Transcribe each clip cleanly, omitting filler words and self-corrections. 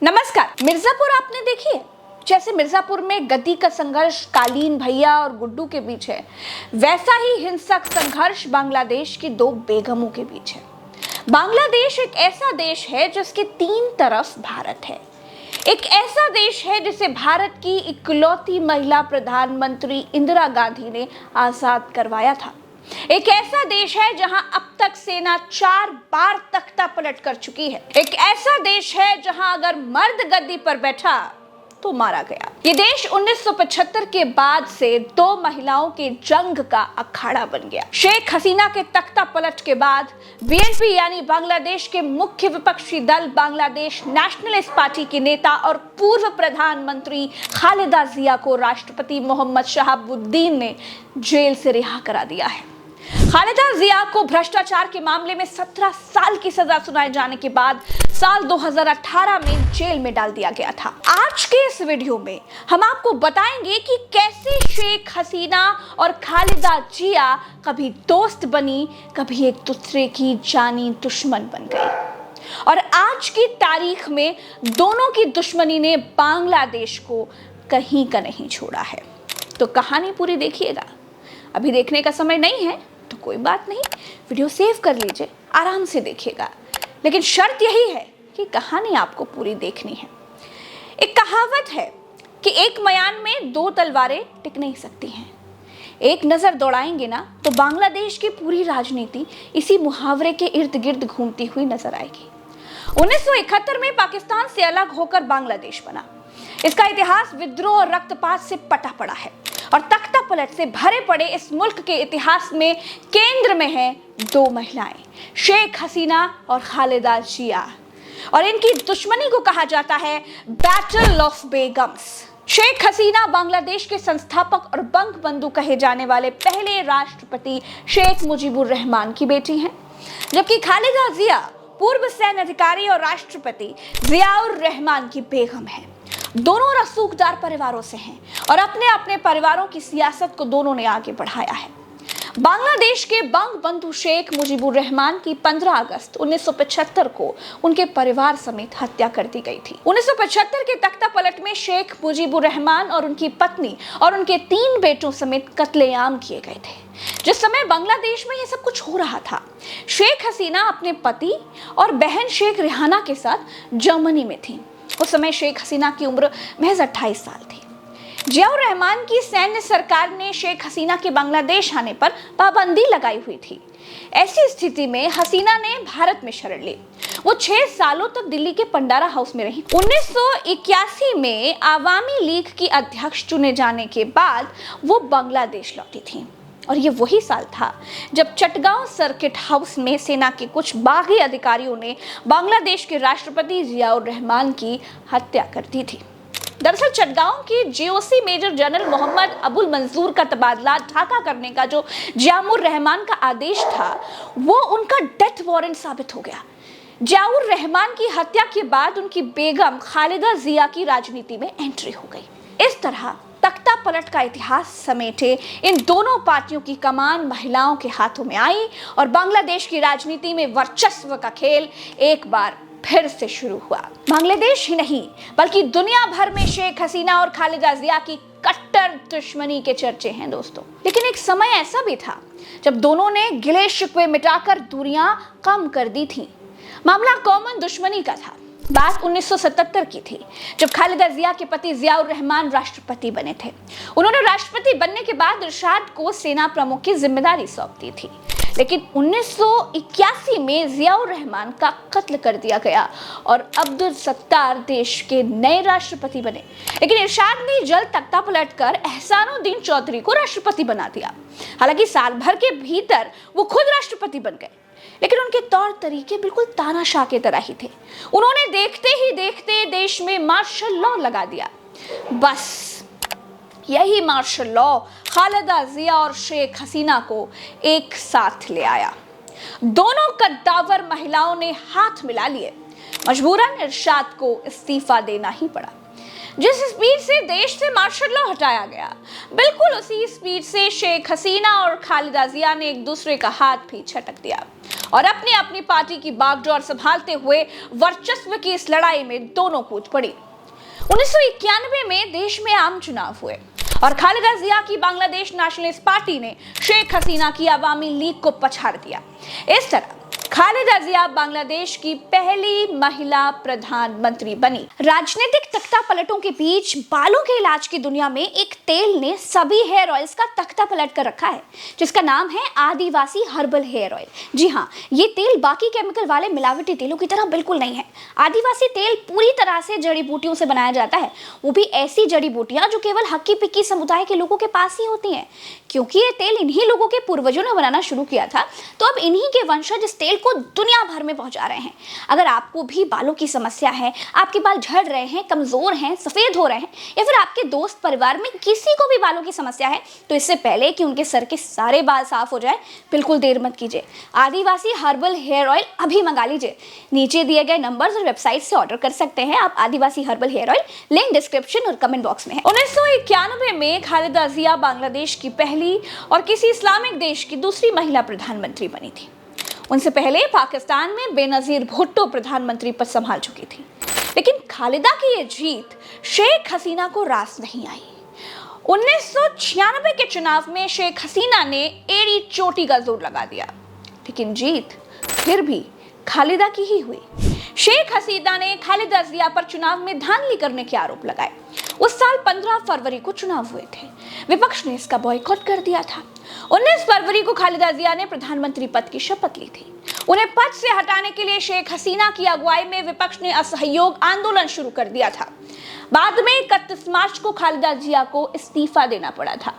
नमस्कार। मिर्जापुर आपने देखी है? जैसे मिर्जापुर में गद्दी का संघर्ष कालीन भैया और गुड्डू के बीच है, वैसा ही हिंसक संघर्ष बांग्लादेश की दो बेगमों के बीच है। बांग्लादेश एक ऐसा देश है जिसके तीन तरफ भारत है। एक ऐसा देश है जिसे भारत की इकलौती महिला प्रधानमंत्री इंदिरा गांधी ने आजाद करवाया था। एक ऐसा देश है जहां अब तक सेना 4 बार तख्ता पलट कर चुकी है। एक ऐसा देश है जहां अगर मर्द गद्दी पर बैठा तो मारा गया। ये देश 1975 के बाद से दो महिलाओं के जंग का अखाड़ा बन गया। शेख हसीना के तख्ता पलट के बाद बीएनपी यानी बांग्लादेश के मुख्य विपक्षी दल बांग्लादेश नेशनलिस्ट पार्टी के नेता और पूर्व प्रधानमंत्री खालिदा जिया को राष्ट्रपति मोहम्मद शहाबुद्दीन ने जेल से रिहा करा दिया है। खालिदा जिया को भ्रष्टाचार के मामले में 17 साल की सजा सुनाए जाने के बाद साल 2018 में जेल में डाल दिया गया था। आज के इस वीडियो में हम आपको बताएंगे कि कैसे शेख हसीना और खालिदा जिया कभी दोस्त बनी, कभी एक दूसरे की जानी दुश्मन बन गई और आज की तारीख में दोनों की दुश्मनी ने बांग्लादेश को कहीं का नहीं छोड़ा है। तो कहानी पूरी देखिएगा। अभी देखने का समय नहीं है तो कोई बात नहीं, वीडियो सेव कर लीजिए, आराम से देखिएगा। लेकिन शर्त यही है कि कहानी आपको पूरी देखनी है। एक कहावत है कि एक मयान में दो तलवारें टिक नहीं सकती हैं। एक नजर दौड़ाएंगे ना तो बांग्लादेश की पूरी राजनीति इसी मुहावरे के इर्द गिर्द घूमती हुई नजर आएगी। 1971 में पाकिस्तान से अलग होकर बांग्लादेश बना। इसका इतिहास विद्रोह और रक्तपात से पटा पड़ा है और तख्ता पलट से भरे पड़े इस मुल्क के इतिहास में केंद्र में है दो महिलाएं, शेख हसीना और खालिदा जिया, और इनकी दुश्मनी को कहा जाता है बैटल ऑफ बेगम्स। शेख हसीना बांग्लादेश के संस्थापक और बंग बंधु कहे जाने वाले पहले राष्ट्रपति शेख मुजीबुर रहमान की बेटी हैं, जबकि खालिदा जिया पूर्व सैन्य अधिकारी और राष्ट्रपति जियाउर रहमान की बेगम है। दोनों रसूखदार परिवारों से हैं और अपने अपने परिवारों की सियासत को दोनों ने आगे बढ़ाया है। बांग्लादेश के बंग बंधु शेख मुजीबुर रहमान की 15 अगस्त 1975 को उनके परिवार समेत हत्या कर दी गई थी। 1975 के तख्ता पलट में शेख मुजीबुर रहमान और उनकी पत्नी और उनके 3 बेटों समेत कत्लेआम किए गए थे। जिस समय बांग्लादेश में यह सब कुछ हो रहा था, शेख हसीना अपने पति और बहन शेख रेहाना के साथ जर्मनी में थी। उस समय शेख हसीना की उम्र महज 28 साल थी। जियाउर रहमान की सैन्य सरकार ने शेख हसीना के बांग्लादेश आने पर पाबंदी लगाई हुई थी। ऐसी स्थिति में हसीना ने भारत में शरण ली। वो 6 सालों तक दिल्ली के पंडारा हाउस में रही। 1981 में आवामी लीग की अध्यक्ष चुने जाने के बाद वो बांग्लादेश लौटी थी और ये वही साल था जब चटगांव सर्किट हाउस में सेना के कुछ बागी अधिकारियों ने बांग्लादेश के राष्ट्रपति जियाउर रहमान की हत्या कर दी थी। दरअसल चटगांव के GOC major general Mohammad Abul Manzoor का तबादला ढाका करने का जो जियाउर रहमान का आदेश था, वो उनका डेथ वारंट साबित हो गया। जियाउर रहमान की हत्या के बाद उनकी बेगम खालिदा जिया की राजनीति में एंट्री हो गई। इस तरह तख्ता पलट का इतिहास समेटे इन दोनों पार्टियों की कमान महिलाओं के हाथों में आई और बांग्लादेश की राजनीति में वर्चस्व का खेल एक बार फिर से शुरू हुआ। बांग्लादेश ही नहीं बल्कि दुनिया भर में शेख हसीना और खालिदा जिया की कट्टर दुश्मनी के चर्चे हैं दोस्तों। लेकिन एक समय ऐसा भी था जब दोनों ने गिले शिकवे मिटाकर दूरियां कम कर दी थी। मामला कॉमन दुश्मनी का था। बात 1977 की थी जब खालिदा जिया के पति जियाउर रहमान राष्ट्रपति बने थे। उन्होंने राष्ट्रपति बनने के बाद इरशाद को सेना प्रमुख की जिम्मेदारी सौंप दी थी, लेकिन 1981 में जियाउर रहमान का कत्ल कर दिया गया और अब्दुल सत्तार देश के नए राष्ट्रपति बने। लेकिन इरशाद ने जल्द तख्ता पलट कर एहसानुद्दीन चौधरी को राष्ट्रपति बना दिया। हालांकि साल भर के भीतर वो खुद राष्ट्रपति बन गए, लेकिन उनके तौर तरीके बिल्कुल तानाशाह की तरह ही थे। उन्होंने देखते ही देखते देश में मार्शल लॉ लगा दिया। बस यही मार्शल लॉ खालिदा जिया और शेख हसीना को एक साथ ले आया। दोनों कद्दावर महिलाओं ने हाथ मिला लिए। मजबूरन इरशाद को इस्तीफा देना ही पड़ा। जिस स्पीड से देश से मार्शल लॉ हटाया गया, बिल्कुल उसी स्पीड से शेख हसीना और खालिदा जिया ने एक दूसरे का हाथ भी झटक दिया और अपनी अपनी पार्टी की बागडोर संभालते हुए वर्चस्व की इस लड़ाई में दोनों कूद पड़ी। 1991 में देश में आम चुनाव हुए और खालिदा जिया की बांग्लादेश नेशनलिस्ट पार्टी ने शेख हसीना की अवामी लीग को पछाड़ दिया। इस तरह खालिदा जिया बांग्लादेश की पहली महिला प्रधानमंत्री बनी। राजनीतिक तख्ता पलटों के बीच बालों के इलाज की दुनिया में एक तेल ने सभी हेयर ऑयल्स का तख्ता पलट कर रखा है, जिसका नाम है आदिवासी हर्बल हेयर ऑयल। जी हाँ, ये तेल बाकी केमिकल वाले मिलावटी तेलों की तरह बिल्कुल नहीं है। आदिवासी तेल पूरी तरह से जड़ी बूटियों से बनाया जाता है, वो भी ऐसी जड़ी बूटियां जो केवल हक्की पिक्की समुदाय के लोगों के पास ही होती हैं। क्योंकि ये तेल इन्हीं लोगों के पूर्वजों ने बनाना शुरू किया था, तो अब इन्हीं के वंशज इस तेल को दुनिया भर में पहुंचा रहे हैं। अगर आपको भी बालों की समस्या है, आपके बाल झड़ रहे हैं, कमजोर हैं, सफेद हो रहे हैं, या फिर आपके दोस्त परिवार में किसी को भी बालों की समस्या है, तो इससे पहले कि उनके सर के सारे बाल साफ हो जाए, बिल्कुल देर मत कीजिए। आदिवासी हर्बल हेयर ऑयल अभी मंगा लीजिए। नीचे दिए गए नंबर्स और वेबसाइट से ऑर्डर कर सकते हैं आप Adivasi herbal hair oil. Link description और कमेंट बॉक्स में है। 1991 में खालिदा जिया बांग्लादेश की पहली और किसी इस्लामिक देश की दूसरी महिला प्रधानमंत्री बनी थी। उनसे पहले पाकिस्तान में बेनजीर भुट्टो प्रधानमंत्री पद संभाल चुकी थी। लेकिन खालिदा की ये जीत शेख हसीना को रास नहीं आई। 1996 के चुनाव में शेख हसीना ने एड़ी चोटी का जोर लगा दिया, लेकिन जीत फिर भी खालिदा की ही हुई। शेख हसीना ने खालिदा जिया पर चुनाव में धांधली करने के आरोप लगाए। उस साल 15 फरवरी को चुनाव हुए थे। विपक्ष ने इसका बॉयकॉट कर दिया था। 19 फरवरी को खालिदा जिया ने प्रधानमंत्री पद की शपथ ली थी। उन्हें पद से हटाने के लिए शेख हसीना की अगुवाई में विपक्ष ने असहयोग आंदोलन शुरू कर दिया था। बाद में 31 मार्च को खालिदा जिया को इस्तीफा देना पड़ा था।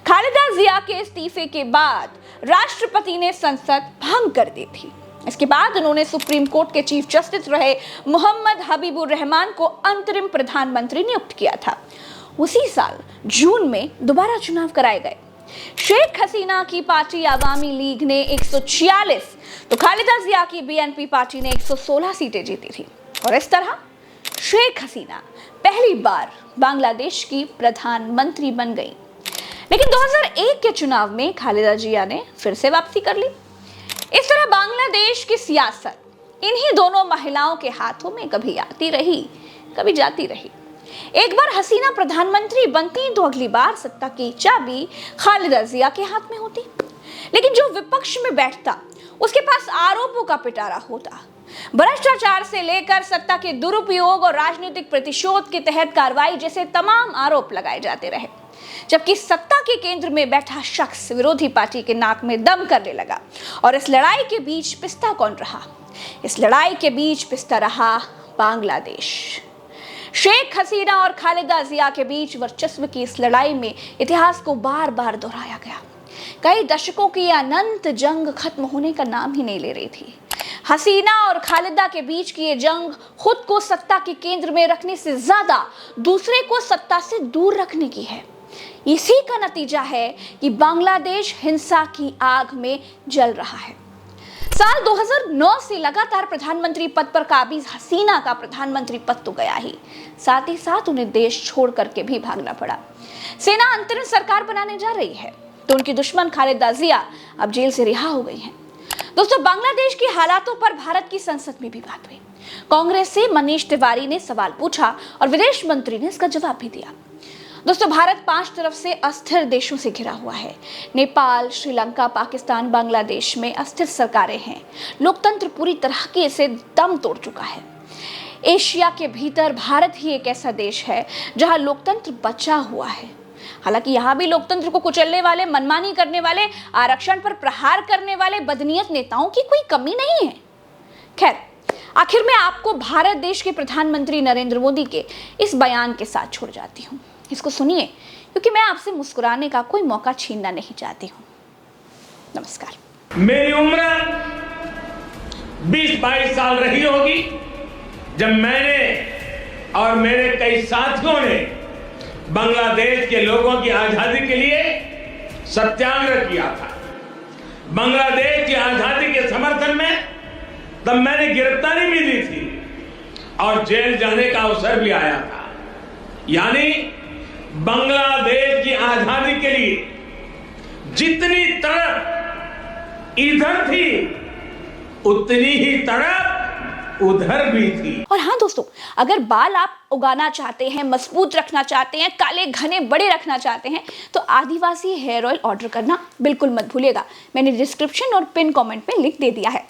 खालिदा जिया के इस्तीफे के बाद राष्ट्रपति ने संसद भंग कर दी थी। इसके बाद उन्होंने सुप्रीम कोर्ट के चीफ जस्टिस रहे मोहम्मद हबीबुर रहमान को अंतरिम प्रधानमंत्री नियुक्त किया था। उसी साल जून में दोबारा चुनाव कराए गए। शेख हसीना की पार्टी अवामी लीग ने 146, तो खालिदा जिया की बीएनपी पार्टी ने 116 सीटें जीती थी। और इस तरह शेख हसीना पहली बार बांग्लादेश की प्रधानमंत्री बन गई। लेकिन 2001 के चुनाव में खालिदा जिया ने फिर से वापसी कर ली। इस तरह बांग्लादेश की सियासत इन्हीं दोनों महिलाओं के हाथों में कभी आती रही, कभी जाती रही। एक बार हसीना प्रधानमंत्री बनती तो अगली बार सत्ता की चाबी खालिदा जिया के हाथ में होती। लेकिन जो विपक्ष में बैठता उसके पास आरोपों का पिटारा होता। भ्रष्टाचार से लेकर सत्ता के दुरुपयोग और राजनीतिक प्रतिशोध के तहत कार्रवाई जैसे तमाम आरोप लगाए जाते रहे। जबकि सत्ता के केंद्र में बैठा शख्स विरोधी पार्टी के नाक में दम करने लगा। और इस लड़ाई के बीच पिसता कौन रहा? इस लड़ाई के बीच पिसता रहा बांग्लादेश। शेख हसीना और खालिदा जिया के बीच वर्चस्व की इस लड़ाई में इतिहास को बार बार दोहराया गया। कई दशकों की अनंत जंग खत्म होने का नाम ही नहीं ले रही थी। हसीना और खालिदा के बीच की ये जंग खुद को सत्ता के केंद्र में रखने से ज्यादा दूसरे को सत्ता से दूर रखने की है। इसी का नतीजा है कि बांग्लादेश हिंसा की आग में जल रहा है। साल 2009 से लगातार प्रधानमंत्री पद पर काबिज हसीना का प्रधानमंत्री पद तो गया ही, साथ ही साथ उन्हें देश छोड़ करके भी भागना पड़ा। सेना अंतरिम सरकार बनाने जा रही है तो उनकी दुश्मन खालिदा जिया अब जेल से रिहा हो गई हैं। दोस्तों, बांग्लादेश के हालातों पर भारत की संसद में भी बात हुई। कांग्रेस से मनीष तिवारी ने सवाल पूछा और विदेश मंत्री ने इसका जवाब भी दिया। दोस्तों, भारत 5 तरफ से अस्थिर देशों से घिरा हुआ है। नेपाल, श्रीलंका, पाकिस्तान, बांग्लादेश में अस्थिर सरकारें हैं। लोकतंत्र पूरी तरह से दम तोड़ चुका है। एशिया के भीतर भारत ही एक ऐसा देश है जहां लोकतंत्र बचा हुआ है। हालांकि यहाँ भी लोकतंत्र को कुचलने वाले, मनमानी करने वाले, आरक्षण पर प्रहार करने वाले बदनीयत नेताओं की कोई कमी नहीं है। खैर, आखिर में आपको भारत देश के प्रधानमंत्री नरेंद्र मोदी के इस बयान के साथ छोड़ जाती हूँ। इसको सुनिए, क्योंकि मैं आपसे मुस्कुराने का कोई मौका छीनना नहीं चाहती हूँ। नमस्कार। मेरी उम्र 20-22 साल रही होगी जब मैंने और मेरे कई साथियों ने बांग्लादेश के लोगों की आजादी के लिए सत्याग्रह किया था। बांग्लादेश की आजादी के समर्थन में तब मैंने गिरफ्तारी भी दी थी और जेल जाने का अवसर भी आया था। यानी बांग्लादेश की आजादी के लिए जितनी तड़प इधर थी उतनी ही तड़प उधर भी थी। और हाँ दोस्तों, अगर बाल आप उगाना चाहते हैं, मजबूत रखना चाहते हैं, काले घने बड़े रखना चाहते हैं, तो आदिवासी हेयर ऑयल ऑर्डर करना बिल्कुल मत भूलिएगा। मैंने डिस्क्रिप्शन और पिन कमेंट में लिंक दे दिया है।